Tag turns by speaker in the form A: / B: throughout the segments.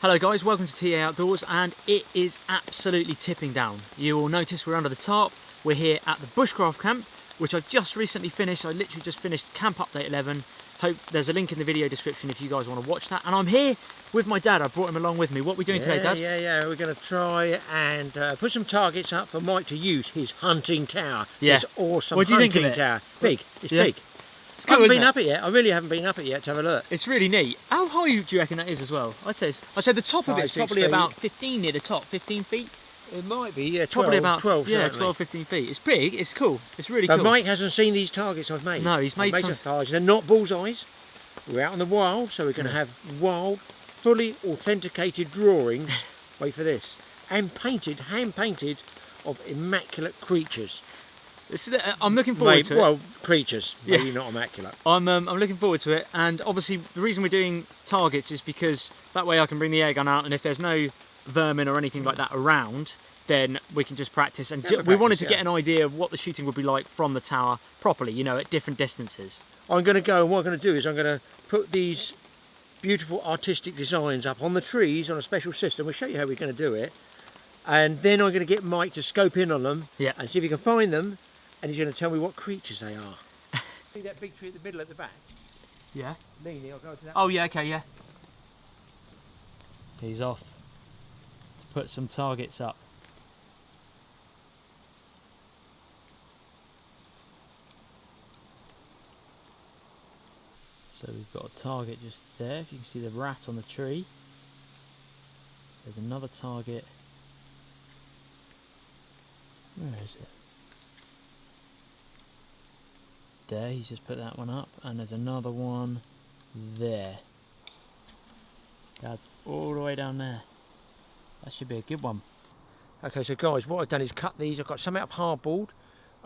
A: Hello guys, welcome to TA Outdoors, and it is absolutely tipping down. You will notice we're under the tarp. We're here at the Bushcraft Camp, which I just recently finished. I literally just finished Camp Update 11. Hope there's a link in the video description if you guys want to watch that. And I'm here with my dad. I brought him along with me. What are we doing today, Dad?
B: Yeah. We're going to try and put some targets up for Mike to use his hunting tower.
A: Yeah.
B: His awesome
A: What do you
B: hunting
A: think of it?
B: tower. Big. It's
A: Yeah.
B: big.
A: It's
B: I haven't
A: cool,
B: been
A: isn't
B: up it yet. I really haven't been up it yet to have a look.
A: It's really neat. How high do you reckon that is as well? I'd say the top of it's
B: 5, 6
A: probably
B: feet.
A: about 15 near the top, 15 feet.
B: It might be, yeah, 12,
A: Probably about
B: 12,
A: yeah,
B: certainly.
A: 12, 15 feet. It's big, it's cool. It's really
B: But
A: cool.
B: Mike hasn't seen these targets I've made.
A: No, he's made
B: I've
A: some
B: targets. They're not bullseyes. We're out in the wild, so we're going to have wild, fully authenticated drawings. Wait for this. And painted, hand painted, of immaculate creatures.
A: I'm looking forward to it.
B: Well, creatures, maybe not immaculate.
A: I'm looking forward to it, and obviously the reason we're doing targets is because that way I can bring the air gun out, and if there's no vermin or anything like that around, then we can just practice. And we wanted to get an idea of what the shooting would be like from the tower properly, you know, at different distances.
B: I'm going to go, and what I'm going to do is I'm going to put these beautiful artistic designs up on the trees on a special system. We'll show you how we're going to do it, and then I'm going to get Mike to scope in on them and see if he can find them. And he's going to tell me what creatures they are. See that big tree at the middle at the back?
A: Yeah.
B: Leaning, I'll go to that.
A: Oh yeah, okay, yeah. He's off to put some targets up. So we've got a target just there. If you can see the rat on the tree. There's another target. Where is it? There, he's just put that one up, and there's another one there. That's all the way down there. That should be a good one.
B: Okay, so guys, what I've done is cut these. I've got some out of hardboard,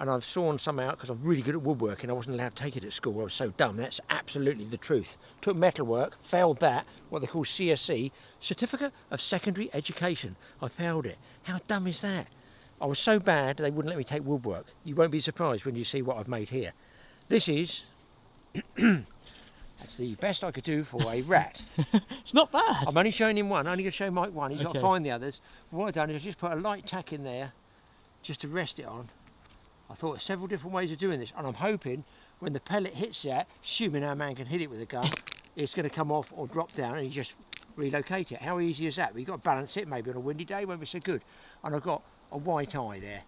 B: and I've sawn some out because I'm really good at woodworking. I wasn't allowed to take it at school. I was so dumb. That's absolutely the truth. Took metalwork, failed that, what they call CSE, Certificate of Secondary Education. I failed it. How dumb is that? I was so bad they wouldn't let me take woodwork. You won't be surprised when you see what I've made here. This is, that's the best I could do for a rat.
A: It's not bad.
B: I'm only showing him one, I'm only going to show Mike one. He's got to
A: Okay.
B: find the others. What I've done is just put a light tack in there, just to rest it on. I thought of several different ways of doing this, and I'm hoping when the pellet hits that, assuming our man can hit it with a gun, it's going to come off or drop down and you just relocate it. How easy is that? We've got to balance it, maybe on a windy day won't be so good. And I've got a white eye there.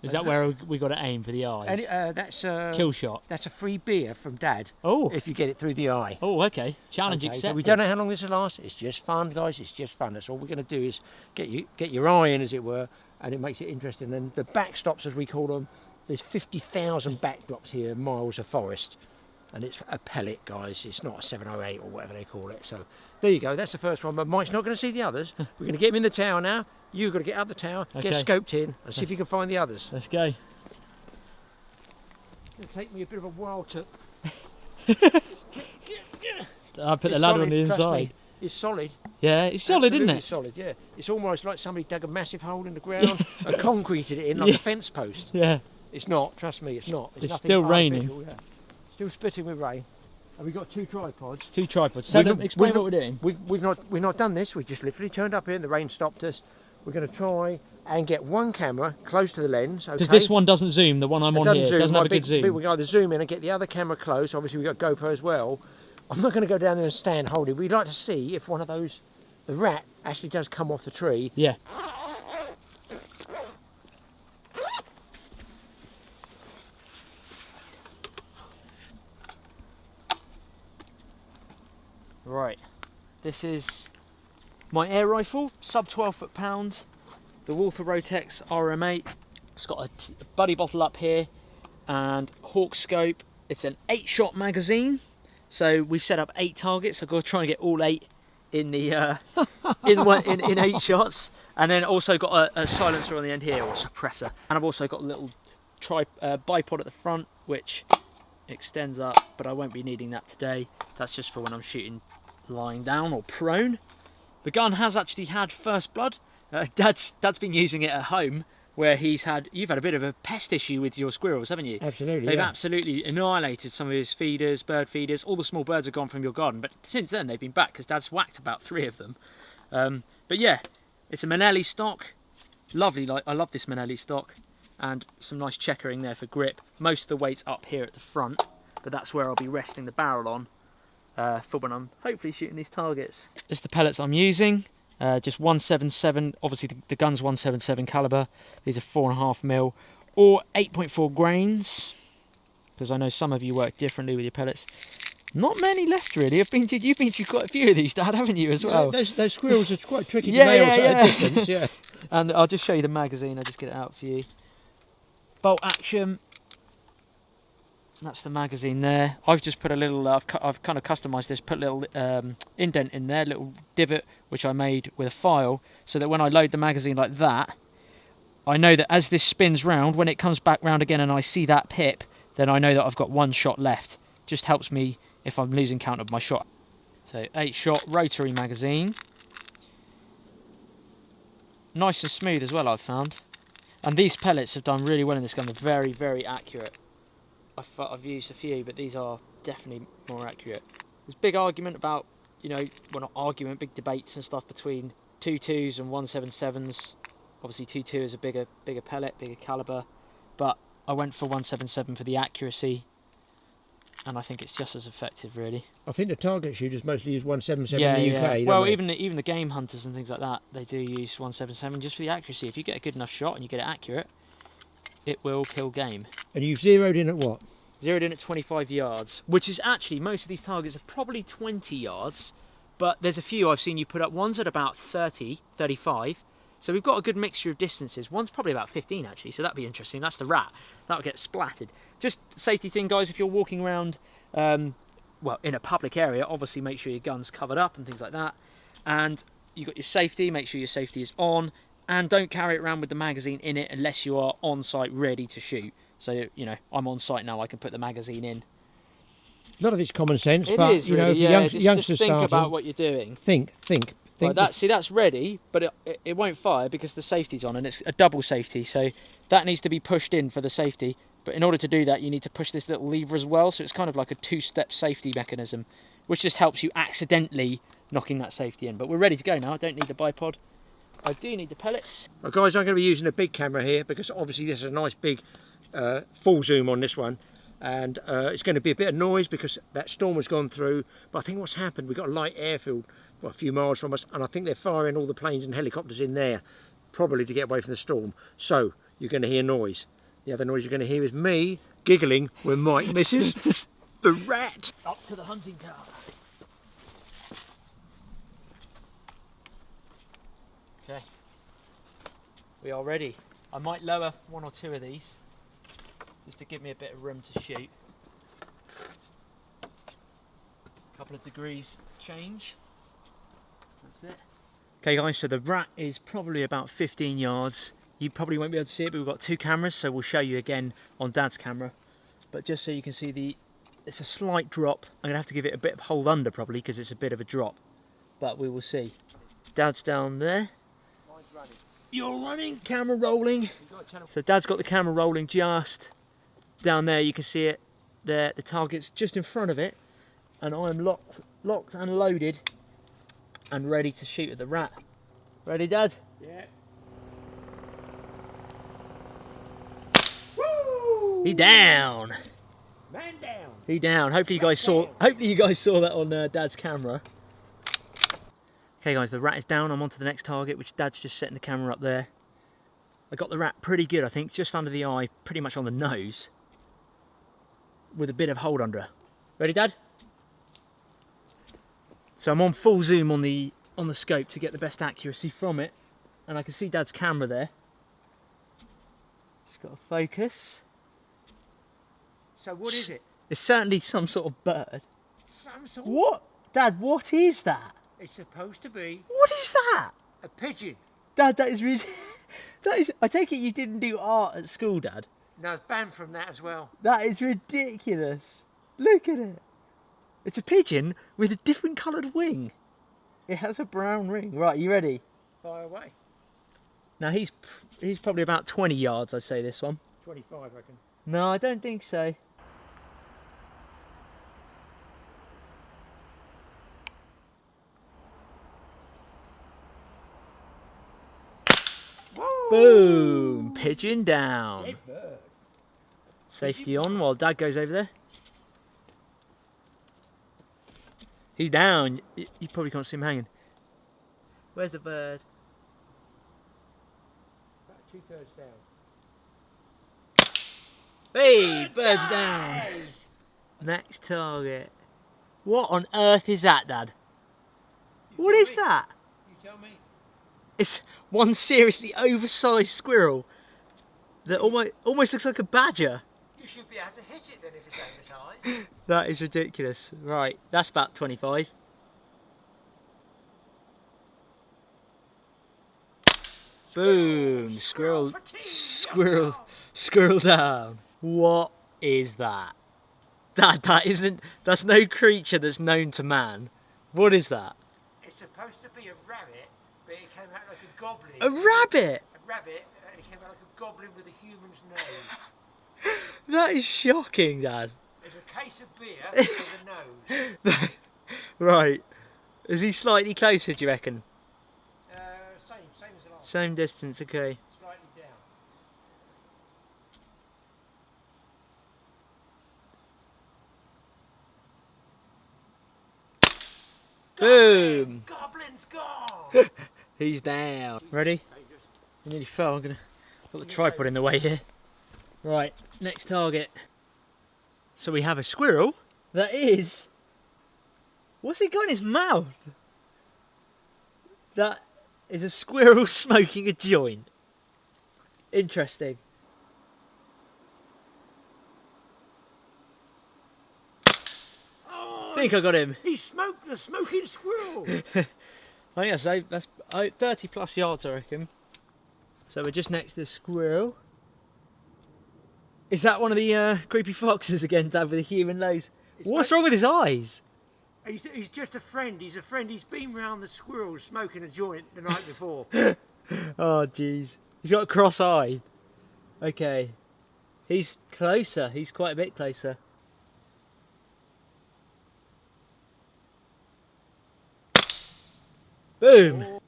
A: Is that where we got to aim for the eyes?
B: And, that's
A: kill shot.
B: That's a free beer from Dad.
A: Oh.
B: If you get it through the eye.
A: Oh, okay. Challenge accepted.
B: So we don't know how long this will last. It's just fun, guys. It's just fun. That's all we're going to do is get your eye in, as it were, and it makes it interesting. And the backstops, as we call them, there's 50,000 backdrops here, miles of forest, and it's a pellet, guys. It's not a 708 or whatever they call it. So there you go. That's the first one. But Mike's not going to see the others. We're going to get him in the tower now. You've got to get out the tower, get scoped in, and see if you can find the others.
A: Let's go.
B: It'll take me a bit of a while to.
A: I'll put the ladder on the
B: trust
A: inside.
B: me, it's solid.
A: Yeah, it's solid, isn't
B: Absolutely
A: it?
B: solid, yeah. It's almost like somebody dug a massive hole in the ground and concreted it in like a fence post.
A: Yeah.
B: It's not, trust me, it's not.
A: It's
B: nothing
A: still raining.
B: artificial, yeah. Still spitting with rain. And we've got 2 tripods.
A: 2 tripods. So explain what we're doing.
B: We've not done this. We just literally turned up here and the rain stopped us. We're going to try and get one camera close to the lens. Okay?
A: Because this one doesn't zoom. The one I'm on here doesn't have a good zoom.
B: We can either zoom in and get the other camera close. Obviously we've got GoPro as well. I'm not going to go down there and stand holding. We'd like to see if one of those, the rat, actually does come off the tree.
A: Yeah. Right, this is my air rifle, sub 12 foot-pound, the Walther Rotex RM8. It's got a buddy bottle up here and hawk scope. It's an 8-shot magazine, so we've set up 8 targets. I've got to try and get all 8 in the in 8 shots, and then also got a silencer on the end here, or suppressor. And I've also got a little bipod at the front, which extends up, but I won't be needing that today. That's just for when I'm shooting lying down or prone. The gun has actually had first blood. Dad's been using it at home, where you've had a bit of a pest issue with your squirrels, haven't you?
B: Absolutely.
A: They've absolutely annihilated some of his feeders, bird feeders. All the small birds are gone from your garden, but since then they've been back because Dad's whacked about 3 of them. But yeah, it's a Manelli stock. Lovely, like I love this Manelli stock, and some nice checkering there for grip. Most of the weight's up here at the front, but that's where I'll be resting the barrel on for when I'm hopefully shooting these targets. This is the pellets I'm using. Just 177. Obviously the gun's 177 caliber. These are 4.5mm or 8.4 grains, because I know some of you work differently with your pellets. Not many left really. You've been through quite a few of these, Dad, haven't you, as well?
B: Those squirrels are quite tricky to nail at a distance, yeah.
A: And I'll just show you the magazine. I'll just get it out for you. Bolt action. That's the magazine there. I've just put a little, I've kind of customised this, put a little indent in there, little divot, which I made with a file, so that when I load the magazine like that, I know that as this spins round, when it comes back round again and I see that pip, then I know that I've got one shot left. Just helps me if I'm losing count of my shot. So 8-shot rotary magazine. Nice and smooth as well, I've found. And these pellets have done really well in this gun. They're very, very accurate. I've used a few, but these are definitely more accurate. There's big argument about, you know, well, not argument, big debates and stuff between 2.2s and 177s. Obviously 2.2 is a bigger pellet, bigger caliber, but I went for 177 for the accuracy, and I think it's just as effective, really.
B: I think the target shooters mostly use 177
A: yeah,
B: in the UK.
A: Yeah. Well,
B: they?
A: even the game hunters and things like that, they do use 177 just for the accuracy. If you get a good enough shot and you get it accurate, it will kill game.
B: And you've zeroed in at what?
A: Zeroed in at 25 yards, which is actually, most of these targets are probably 20 yards, but there's a few I've seen you put up. One's at about 30, 35. So we've got a good mixture of distances. One's probably about 15 actually, so that'd be interesting. That's the rat. That'll get splattered. Just safety thing, guys, if you're walking around, well, in a public area, obviously make sure your gun's covered up and things like that. And you've got your safety, make sure your safety is on, and don't carry it around with the magazine in it unless you are on site ready to shoot. So, you know, I'm on site now, I can put the magazine in.
B: A lot of it's common sense,
A: It
B: but
A: is
B: you know,
A: really,
B: if
A: yeah.
B: youngsters
A: Just think
B: starting,
A: about what you're doing.
B: Think.
A: Like that, see, that's ready, but it won't fire because the safety's on, and it's a double safety, so that needs to be pushed in for the safety. But in order to do that, you need to push this little lever as well, so it's kind of like a two-step safety mechanism, which just helps you accidentally knocking that safety in. But we're ready to go now. I don't need the bipod. I do need the pellets.
B: Well, guys, I'm going to be using a big camera here because obviously this is a nice big full zoom on this one, and it's going to be a bit of noise because that storm has gone through. But I think what's happened, we've got a light airfield a few miles from us, and I think they're firing all the planes and helicopters in there, probably to get away from the storm. So you're going to hear noise. The other noise you're going to hear is me giggling when Mike misses the rat.
A: Up to the hunting tower. Okay, we are ready. I might lower one or two of these just to give me a bit of room to shoot. A couple of degrees change. That's it. Okay guys, so the rat is probably about 15 yards. You probably won't be able to see it, but we've got two cameras, so we'll show you again on Dad's camera. But just so you can see it's a slight drop. I'm gonna have to give it a bit of hold under probably because it's a bit of a drop, but we will see. Dad's down there.
B: Mine's running.
A: You're running, camera rolling. So Dad's got the camera rolling just down there. You can see it there. The target's just in front of it, and I'm locked and loaded and ready to shoot at the rat. Ready, Dad?
B: Yeah.
A: Woo! He down.
B: Man down.
A: He down. Hopefully you guys saw that on Dad's camera. Okay guys, the rat is down. I'm on to the next target, which Dad's just setting the camera up there. I got the rat pretty good, I think, just under the eye, pretty much on the nose, with a bit of hold under. Ready, Dad? So I'm on full zoom on the scope to get the best accuracy from it, and I can see Dad's camera there. Just got to focus.
B: So what is it?
A: It's certainly some sort of bird.
B: Some sort.
A: What? Dad, what is that?
B: It's supposed to be
A: What is that?
B: a pigeon.
A: Dad, that is really... That is... I take it you didn't do art at school, Dad?
B: No, it's banned from that as well.
A: That is ridiculous. Look at it. It's a pigeon with a different coloured wing. It has a brown ring. Right, you ready?
B: Fire away.
A: Now he's probably about 20 yards, I'd say, this one.
B: 25, I reckon.
A: No, I don't think so. Boom! Pigeon down.
B: Dead bird.
A: Safety on while Dad goes over there. He's down. You probably can't see him hanging. Where's the bird?
B: About 2/3 down.
A: Hey, bird's down. Next target. What on earth is that, Dad? What is that?
B: You tell me.
A: It's one seriously oversized squirrel that almost looks like a badger.
B: You should be able to hit it then if it's oversized.
A: That is ridiculous. Right, that's about 25. Boom! Squirrel down. What is that? That's no creature that's known to man. What is that?
B: It's supposed to be a rabbit, but it came out like a goblin.
A: A rabbit?
B: A rabbit, and it came out like a goblin with a human's nose.
A: That is shocking, Dad.
B: There's a case of beer with a nose.
A: Right. Is he slightly closer, do you reckon?
B: Same as the last.
A: Same distance, okay.
B: Slightly down.
A: Boom!
B: Goblin's gone!
A: He's down. Ready? I nearly fell. Got the tripod in the way here. Right, next target. So we have a squirrel that is... What's he got in his mouth? That is a squirrel smoking a joint. Interesting.
B: Oh,
A: I think I got him.
B: he smoked the smoking squirrel!
A: I think that's 30 plus yards, I reckon. So we're just next to the squirrel. Is that one of the creepy foxes again, Dad, with a human nose? What's wrong with his eyes?
B: He's just a friend. He's a friend. He's been round the squirrels smoking a joint the night before.
A: Oh, jeez. He's got a cross eye. Okay. He's closer. He's quite a bit closer. Boom.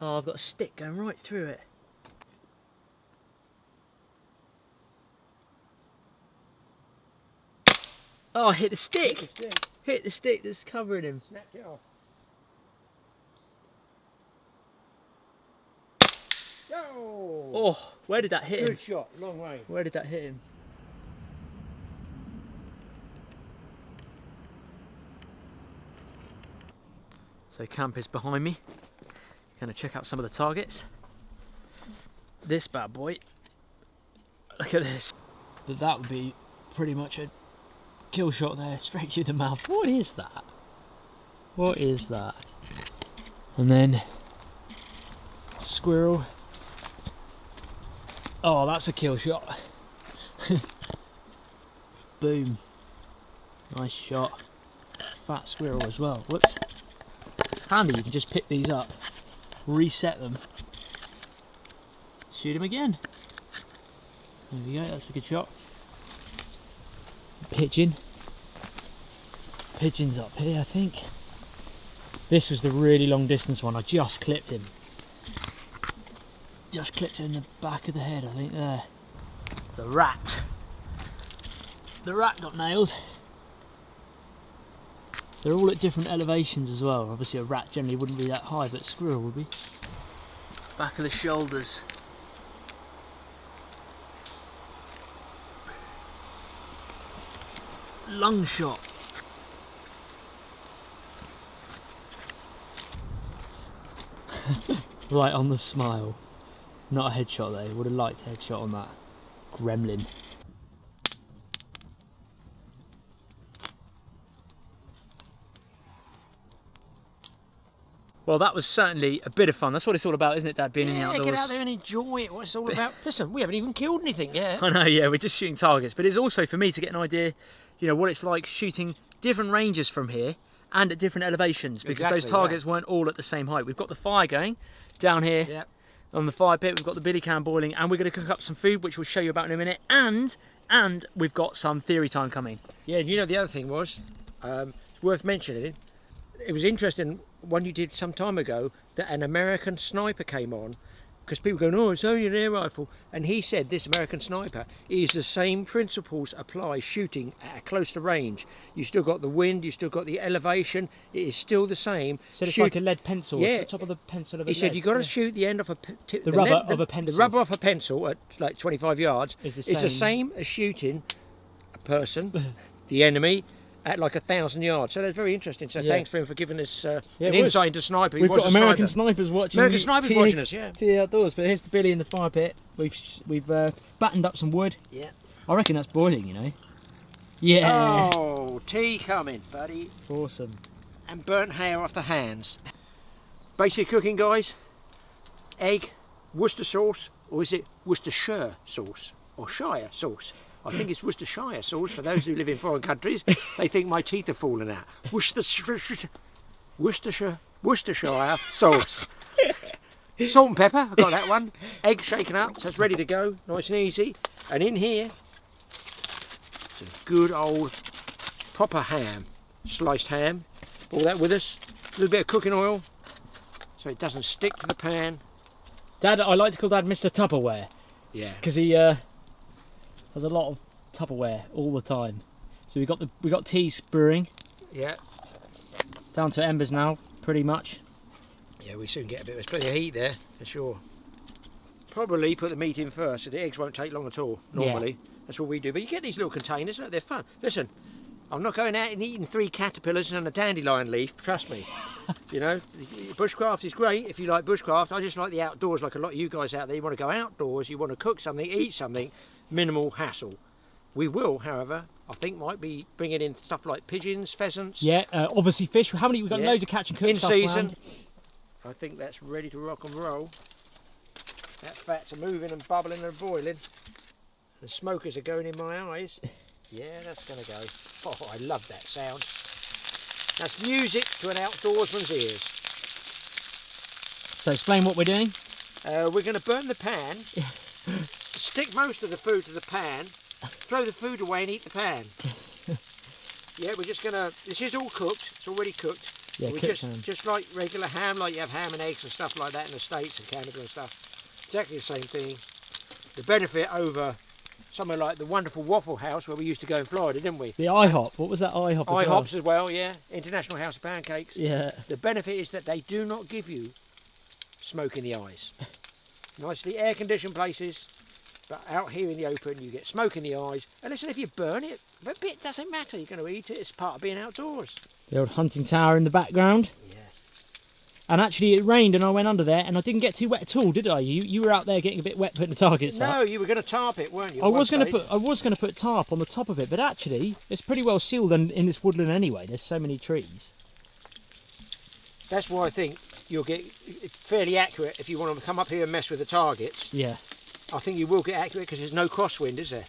A: Oh, I've got a stick going right through it. Oh, I hit the stick. Hit the stick that's covering him.
B: Snapped it off. Oh!
A: Oh, where did that hit him?
B: Good shot, long way.
A: Where did that hit him? So camp is behind me. Gonna check out some of the targets. This bad boy. Look at this. That would be pretty much a kill shot there, straight through the mouth. What is that? What is that? And then squirrel. Oh, that's a kill shot. Boom. Nice shot. Fat squirrel as well. Whoops. Handy, you can just pick these up, reset them, shoot him again. There we go, that's a good shot. Pigeon. Pigeon's up here, I think. This was the really long distance one. I just clipped him. Just clipped him in the back of the head, I think, there. The rat. The rat got nailed. They're all at different elevations as well. Obviously a rat generally wouldn't be that high, but a squirrel would be. Back of the shoulders. Lung shot. Right on the smile. Not a headshot though. Would have liked a headshot on that gremlin. Well, that was certainly a bit of fun. That's what it's all about, isn't it, Dad? Being in the outdoors.
B: Get out there and enjoy it. What it's all about. Listen, we haven't even killed anything yet.
A: I know, yeah, we're just shooting targets. But it's also for me to get an idea, you know, what it's like shooting different ranges from here and at different elevations, because those targets weren't all at the same height. We've got the fire going down here on the fire pit. We've got the billy can boiling, and we're going to cook up some food, which we'll show you about in a minute. And we've got some theory time coming.
B: Yeah, and you know the other thing was, it's worth mentioning. It was interesting one you did some time ago, that an American sniper came on, because people going, oh, it's only an air rifle, and he said this American sniper is the same principles apply shooting at a closer range. You still got the wind, you still got the elevation, it is still the same.
A: So it's like a lead pencil.
B: Yeah.
A: It's the top of the pencil of a
B: He said
A: lead.
B: you've got to shoot the end off
A: the rubber of a pencil.
B: The rubber off a pencil at like 25 yards
A: Is the
B: the same as shooting a person, the enemy, at like 1,000 yards. So that's very interesting. So thanks for him for giving us an insight into sniper.
A: We've got American snipers watching.
B: American snipers watching us, yeah.
A: To outdoors. But here's the billy in the fire pit. We've battened up some wood.
B: Yeah.
A: I reckon that's boiling, you know. Yeah.
B: Oh, tea coming, buddy.
A: Awesome.
B: And burnt hair off the hands. Basic cooking, guys. Egg, Worcester sauce, or is it Worcestershire sauce or Shire sauce? I think it's Worcestershire sauce for those who live in foreign countries. They think my teeth are falling out. Worcestershire sauce. Salt and pepper, I've got that one. Egg shaken up, so it's ready to go, nice and easy. And in here, some good old proper ham, sliced ham. All that with us. A little bit of cooking oil, so it doesn't stick to the pan.
A: Dad, I like to call Dad Mr. Tupperware.
B: Yeah.
A: Because he has a lot of Tupperware all the time. So we got tea brewing.
B: Yeah.
A: Down to embers now, pretty much.
B: Yeah, we soon get a bit. There's plenty of heat there for sure. Probably put the meat in first, so the eggs won't take long at all. Normally, that's what we do. But you get these little containers. Look, they're fun. Listen, I'm not going out and eating 3 caterpillars and a dandelion leaf. Trust me. You know, bushcraft is great if you like bushcraft. I just like the outdoors, like a lot of you guys out there. You want to go outdoors, you want to cook something, eat something, minimal hassle. We will, however, I think might be bringing in stuff like pigeons, pheasants.
A: Yeah, obviously fish. How many? We've got loads of catch and cook
B: in
A: stuff
B: season.
A: planned.
B: I think that's ready to rock and roll. That fats are moving and bubbling and boiling. The smokers are going in my eyes. Yeah, that's going to go. Oh, I love that sound. That's music to an outdoorsman's ears.
A: So explain what we're doing.
B: We're going to burn the pan, stick most of the food to the pan, throw the food away and eat the pan. Yeah, we're just going to, this is all cooked, it's already cooked.
A: Yeah,
B: we just like regular ham, like you have ham and eggs and stuff like that in the States and Canada and stuff. Exactly the same thing. The benefit over somewhere like the wonderful Waffle House where we used to go in Florida, didn't we?
A: The IHOP. What was that IHOP?
B: IHOPs as well, yeah. International House of Pancakes.
A: Yeah.
B: The benefit is that they do not give you smoke in the eyes. Nicely air-conditioned places, but out here in the open you get smoke in the eyes. And listen, if you burn it, a bit doesn't matter. You're going to eat it. It's part of being outdoors.
A: The old hunting tower in the background.
B: Yeah.
A: And actually it rained and I went under there and I didn't get too wet at all, did I? You were out there getting a bit wet putting the targets up.
B: No, you were going to tarp it, weren't you?
A: I was going to put tarp on the top of it, but actually it's pretty well sealed in this woodland anyway. There's so many trees.
B: That's why I think you'll get fairly accurate if you want to come up here and mess with the targets.
A: Yeah.
B: I think you will get accurate because there's no crosswind, is there?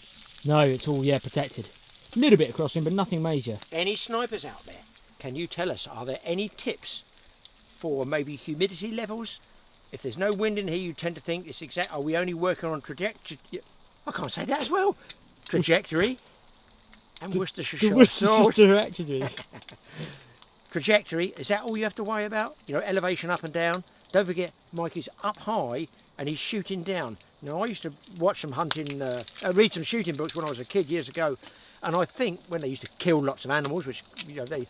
A: No, it's all protected. A little bit of crosswind, but nothing major.
B: Any snipers out there? Can you tell us, are there any tips for maybe humidity levels? If there's no wind in here, you tend to think it's exact. Are we only working on trajectory? I can't say that as well. Trajectory and Worcestershire sauce. Trajectory, is that all you have to worry about? You know, elevation up and down. Don't forget, Mikey's up high and he's shooting down. Now, I used to watch some hunting, read some shooting books when I was a kid years ago, and I think when they used to kill lots of animals, which you know they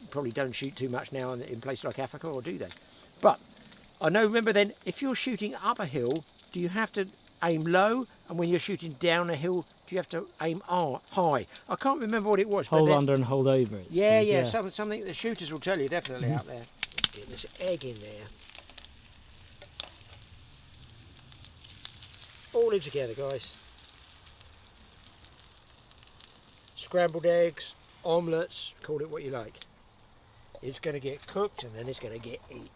B: probably don't shoot too much now in places like Africa, or do they? But I know, remember then, if you're shooting up a hill, do you have to aim low? And when you're shooting down a hill, do you have to aim high? I can't remember what it was.
A: Hold under and hold over it.
B: Yeah. Something the shooters will tell you definitely out there. Get this egg in there. All in together, guys. Scrambled eggs, omelettes, call it what you like. It's going to get cooked and then it's going to get eaten.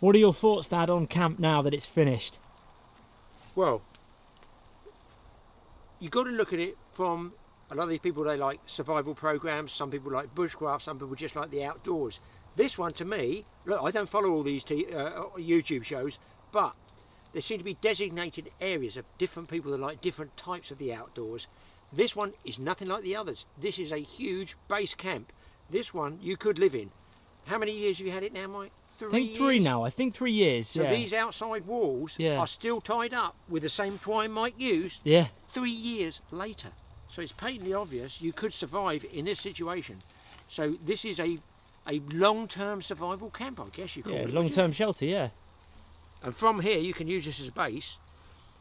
A: What are your thoughts, Dad, on camp now that it's finished?
B: Well, you've got to look at it from a lot of these people. They like survival programs, some people like bushcraft, some people just like the outdoors. This one, to me, look, I don't follow all these YouTube shows, but there seem to be designated areas of different people that like different types of the outdoors. This one is nothing like the others. This is a huge base camp. This one you could live in. How many years have you had it now, Mike?
A: I think 3 now. I think 3 years.
B: So these outside walls are still tied up with the same twine Mike used.
A: Yeah.
B: 3 years later. So it's patently obvious you could survive in this situation. So this is a long-term survival camp, I guess you call it.
A: Yeah, long-term shelter, yeah.
B: And from here you can use this as a base.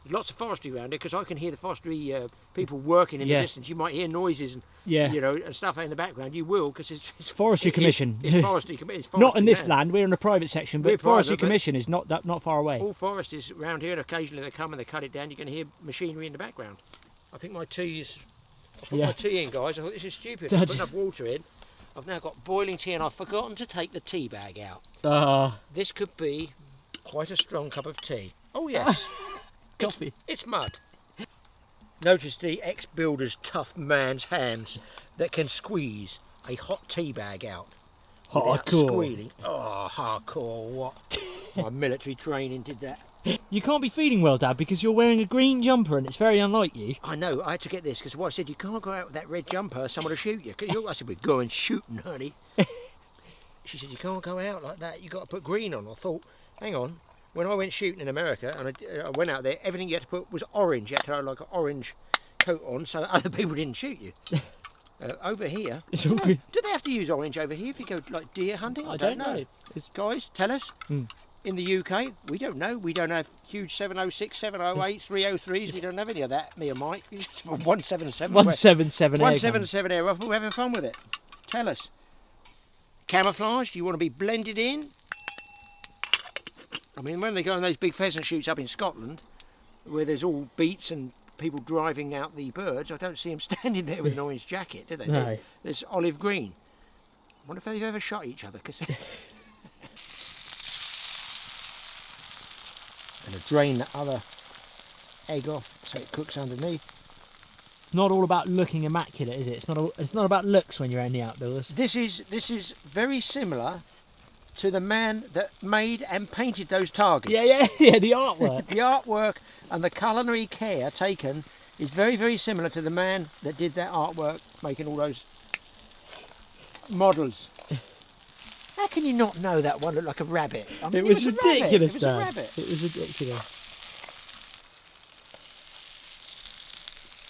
B: There's lots of forestry around here because I can hear the forestry people working in the distance. You might hear noises and and stuff in the background. You will because it's
A: Forestry Commission.
B: It's forestry. It's forestry
A: not in this land. We're in a private section, but Forestry Commission is not far away.
B: All forest is around here, and occasionally they come and they cut it down. You can hear machinery in the background. I think my tea is. I put my tea in, guys. I thought this is stupid. I put enough water in. I've now got boiling tea, and I've forgotten to take the tea bag out. This could be quite a strong cup of tea. Oh yes.
A: Coffee.
B: It's mud. Notice the ex-builder's tough man's hands that can squeeze a hot tea bag out without squealing. Oh, hardcore, what? My military training did that.
A: You can't be feeling well, Dad, because you're wearing a green jumper and it's very unlike you.
B: I know, I had to get this because the wife said, you can't go out with that red jumper, someone will shoot you. I said, we're going shooting, honey. She said, you can't go out like that, you've got to put green on. I thought, hang on. When I went shooting in America and I went out there, everything you had to put was orange. You had to have like an orange coat on so other people didn't shoot you. Over here,
A: it's all good.
B: Do they have to use orange over here if you go like deer hunting? I don't know. Guys, tell us. In the UK, we don't know. We don't have huge 706, 708, 303s. We don't have any of that, me and Mike. 177.
A: 177
B: 177 air rifle. We're having fun with it. Tell us. Camouflage, do you want to be blended in? I mean, when they go on those big pheasant shoots up in Scotland, where there's all beats and people driving out the birds, I don't see them standing there with an orange jacket, do they?
A: No.
B: There's olive green. I wonder if they've ever shot each other. Cause and to drain the other egg off so it cooks underneath.
A: Not all about looking immaculate, is it? It's not about looks when you're in the outdoors.
B: This is very similar to the man that made and painted those targets.
A: Yeah, the artwork.
B: The artwork and the culinary care taken is very, very similar to the man that did that artwork, making all those models. How can you not know that one looked like a rabbit? I mean,
A: it was ridiculous,
B: It was a rabbit.
A: It was ridiculous.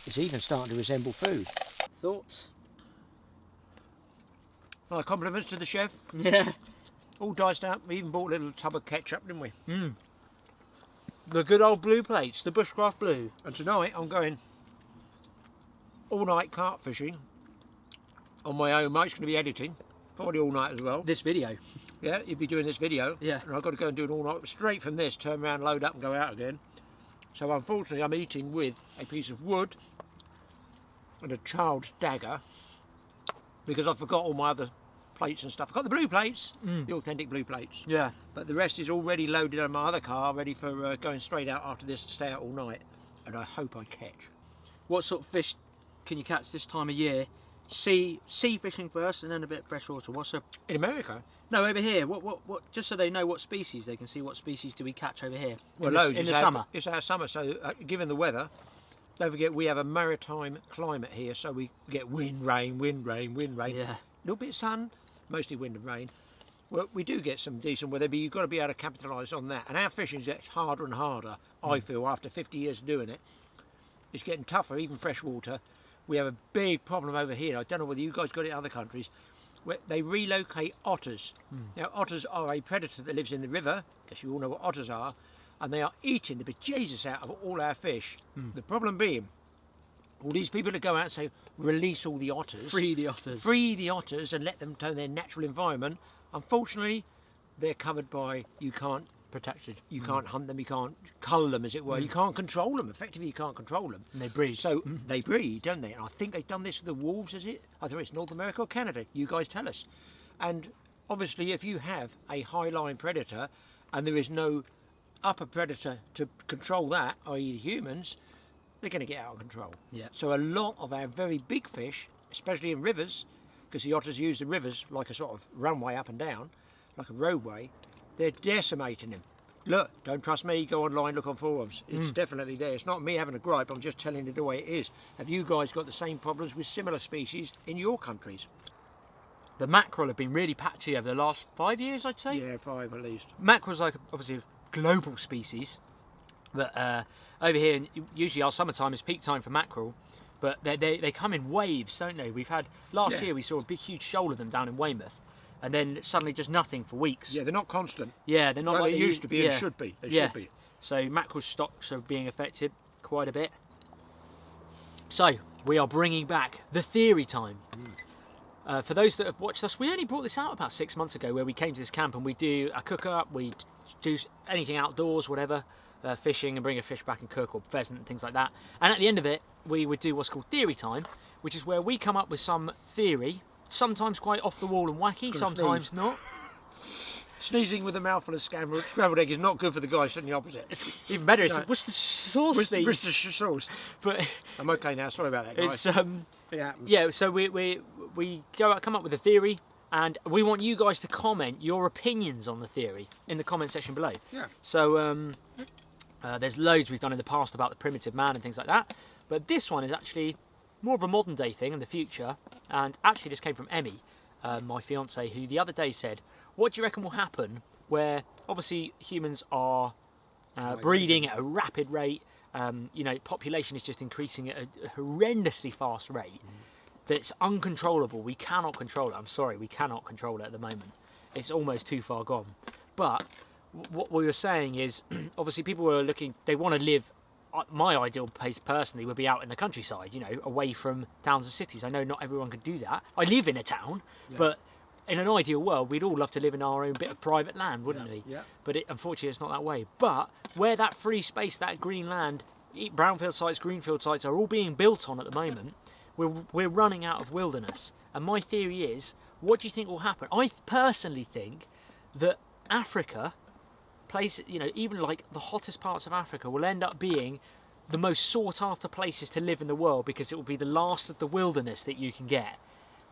B: It's even starting to resemble food. Thoughts? Oh, compliments to the chef.
A: Yeah.
B: All diced up. We even bought a little tub of ketchup, didn't we?
A: The good old blue plates, the Bushcraft Blue.
B: And tonight I'm going all night carp fishing on my own. Mike's going to be editing, probably all night as well.
A: This video.
B: Yeah, you'll be doing this video.
A: Yeah.
B: And I've got to go and do it all night. Straight from this, turn around, load up and go out again. So unfortunately I'm eating with a piece of wood and a child's dagger because I forgot all my other plates and stuff. I've got the blue plates, the authentic blue plates.
A: Yeah.
B: But the rest is already loaded on my other car, ready for going straight out after this to stay out all night. And I hope I catch.
A: What sort of fish can you catch this time of year? Sea fishing first and then a bit of freshwater.
B: In America?
A: No, over here. What? Just so they know what species, they can see what species do we catch over here.
B: Well, loads.
A: In the summer.
B: It's our summer, so given the weather, don't forget we have a maritime climate here, so we get wind, rain, wind, rain, wind, rain.
A: Yeah.
B: A little bit of sun, mostly wind and rain. Well, we do get some decent weather, but you've got to be able to capitalise on that. And our fishing gets harder and harder, I feel, after 50 years of doing it. It's getting tougher, even freshwater. We have a big problem over here. I don't know whether you guys got it in other countries, where they relocate otters. Now, otters are a predator that lives in the river, because you all know what otters are, and they are eating the bejesus out of all our fish. The problem being, all these people that go out and say, release all the otters.
A: Free the otters.
B: Free the otters and let them to their natural environment. Unfortunately, they're covered by, you can't protect it, you can't hunt them, you can't cull them, as it were, you can't control them. Effectively, you can't control them.
A: And they breed.
B: So they breed, don't they? And I think they've done this with the wolves, is it? I think it's North America or Canada. You guys tell us. And obviously, if you have a high-line predator and there is no upper predator to control that, i.e. the humans, they're going to get out of control.
A: Yeah.
B: So a lot of our very big fish, especially in rivers, because the otters use the rivers like a sort of runway up and down, like a roadway, they're decimating them. Look, don't trust me, go online, look on forums. It's definitely there. It's not me having a gripe, I'm just telling you the way it is. Have you guys got the same problems with similar species in your countries?
A: The mackerel have been really patchy over the last 5 years, I'd say.
B: Yeah, 5 at least.
A: Mackerel's like obviously a global species, but over here, usually our summertime is peak time for mackerel, but they come in waves, don't they? We've had, last year we saw a big huge shoal of them down in Weymouth, and then suddenly just nothing for weeks.
B: Yeah, they're not constant.
A: Yeah, they're not
B: like
A: like
B: they used to be and should be. They should be.
A: So mackerel stocks are being affected quite a bit. So we are bringing back the theory time. For those that have watched us, we only brought this out about 6 months ago, where we came to this camp and we do a cook-up, we do anything outdoors, whatever, fishing and bring a fish back and cook, or pheasant and things like that. And at the end of it, we would do what's called theory time, which is where we come up with some theory, sometimes quite off the wall and wacky, sometimes not.
B: Sneezing with a mouthful of scrambled egg is not good for the guy sitting the opposite.
A: It's even better. It's Worcestershire sauce.
B: Worcestershire sauce.
A: But
B: I'm okay now. Sorry about that, guys.
A: It's yeah. So we come up with a theory, and we want you guys to comment your opinions on the theory in the comment section below.
B: Yeah.
A: So there's loads we've done in the past about the primitive man and things like that, but this one is actually more of a modern day thing in the future. And actually, this came from Emmy, my fiance, who the other day said, what do you reckon will happen where obviously humans are breeding at a rapid rate, you know, population is just increasing at a horrendously fast rate that's uncontrollable. We cannot control it. I'm sorry, we cannot control it at the moment. It's almost too far gone. But what we were saying is, obviously people were looking, they want to live, my ideal place personally would be out in the countryside, you know, away from towns and cities. I know not everyone could do that. I live in a town, but in an ideal world, we'd all love to live in our own bit of private land, wouldn't we?
B: Yeah.
A: But unfortunately, it's not that way. But where that free space, that green land, brownfield sites, greenfield sites are all being built on at the moment, we're running out of wilderness. And my theory is, what do you think will happen? I personally think that Africa, you know, even like the hottest parts of Africa, will end up being the most sought after places to live in the world, because it will be the last of the wilderness that you can get,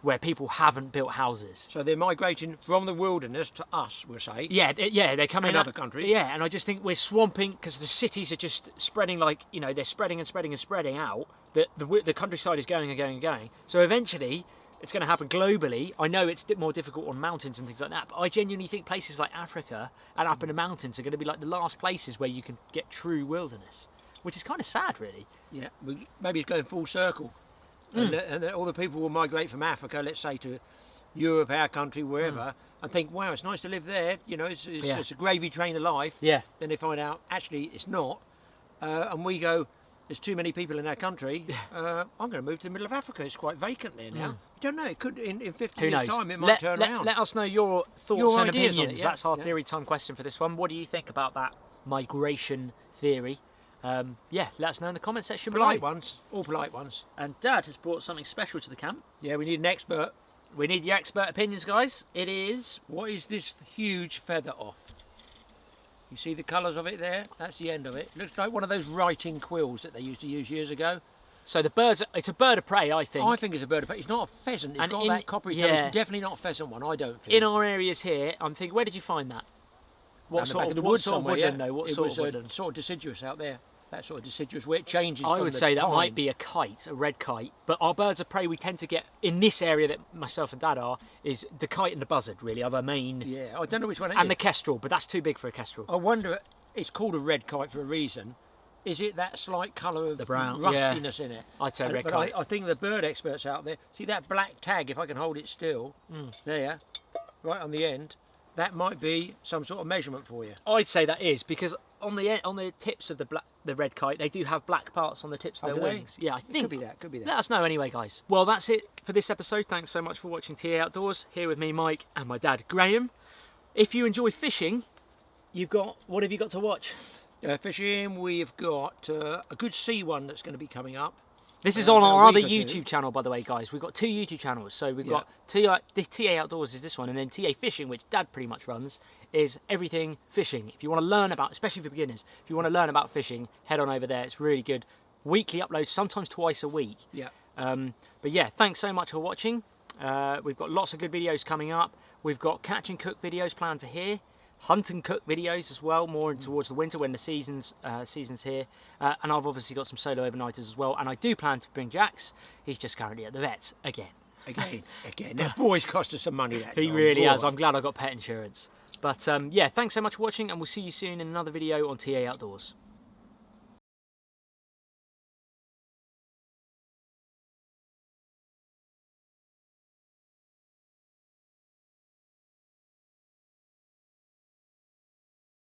A: where people haven't built houses.
B: So they're migrating from the wilderness to us, we'll say.
A: Yeah, they're coming
B: in other countries.
A: Yeah, and I just think we're swamping, because the cities are just spreading, like, you know, they're spreading and spreading and spreading out. The countryside is going and going and going. So eventually, it's going to happen globally. I know it's more difficult on mountains and things like that, but I genuinely think places like Africa and up in the mountains are going to be like the last places where you can get true wilderness, which is kind of sad, really.
B: Yeah, maybe it's going full circle. And all the people will migrate from Africa, let's say, to Europe, our country, wherever, and think, wow, it's nice to live there, you know, it's a gravy train of life.
A: Yeah.
B: Then they find out, actually, it's not. And we go, there's too many people in our country, I'm going to move to the middle of Africa. It's quite vacant there now. You don't know, it could, in 50 years' time, it might turn around.
A: Let us know your thoughts and
B: ideas
A: opinions.
B: on it,
A: That's our theory time question for this one. What do you think about that migration theory? Let us know in the comment section below.
B: Polite ones, all polite ones.
A: And Dad has brought something special to the camp.
B: Yeah, we need an expert.
A: We need the expert opinions, guys. It is...
B: What is this huge feather off? You see the colours of it there? That's the end of it. Looks like one of those writing quills that they used to use years ago.
A: So it's a bird of prey, I think.
B: I think it's a bird of prey. It's not a pheasant. It's got that coppery tail. It's definitely not a pheasant one, I don't think.
A: In our areas here, I'm thinking, where did you find that?
B: What sort of wood somewhere?
A: Woodland, no, what
B: it
A: sort
B: was
A: of woodland?
B: Sort of deciduous out there. That sort of deciduous where it changes.
A: I would say that
B: pine.
A: might be a kite, a red kite. But our birds of prey we tend to get in this area that myself and Dad are is the kite and the buzzard. Really, are the main.
B: Yeah, I don't know which one it is.
A: And the kestrel, but that's too big for a kestrel.
B: I wonder. It's called a red kite for a reason. Is it that slight colour of
A: the brown
B: rustiness in it?
A: I'd say red
B: but
A: kite.
B: I think the bird experts out there see that black tag. If I can hold it still, there, right on the end. That might be some sort of measurement for you.
A: I'd say that is, because on the tips of the red kite, they do have black parts on the tips of their wings. Yeah, I think.
B: Could be that.
A: Let us know anyway, guys. Well, that's it for this episode. Thanks so much for watching TA Outdoors. Here with me, Mike, and my dad, Graham. If you enjoy fishing, what have you got to watch?
B: Fishing, we've got a good sea one that's going to be coming up.
A: This is on our other YouTube channel, by the way, guys. We've got 2 YouTube channels. So we've got the TA Outdoors is this one, and then TA Fishing, which Dad pretty much runs, is everything fishing. If you want to learn about, especially for beginners, if you want to learn about fishing, head on over there. It's really good. Weekly uploads, sometimes twice a week.
B: Yeah.
A: But yeah, thanks so much for watching. We've got lots of good videos coming up. We've got catch and cook videos planned for here. Hunt and cook videos as well, more towards the winter when the season's here. And I've obviously got some solo overnighters as well. And I do plan to bring Jax. He's just currently at the vets again.
B: Again, that boy's cost us some money. That
A: He
B: dog,
A: really
B: boy.
A: has. I'm glad I got pet insurance. But yeah, thanks so much for watching, and we'll see you soon in another video on TA Outdoors.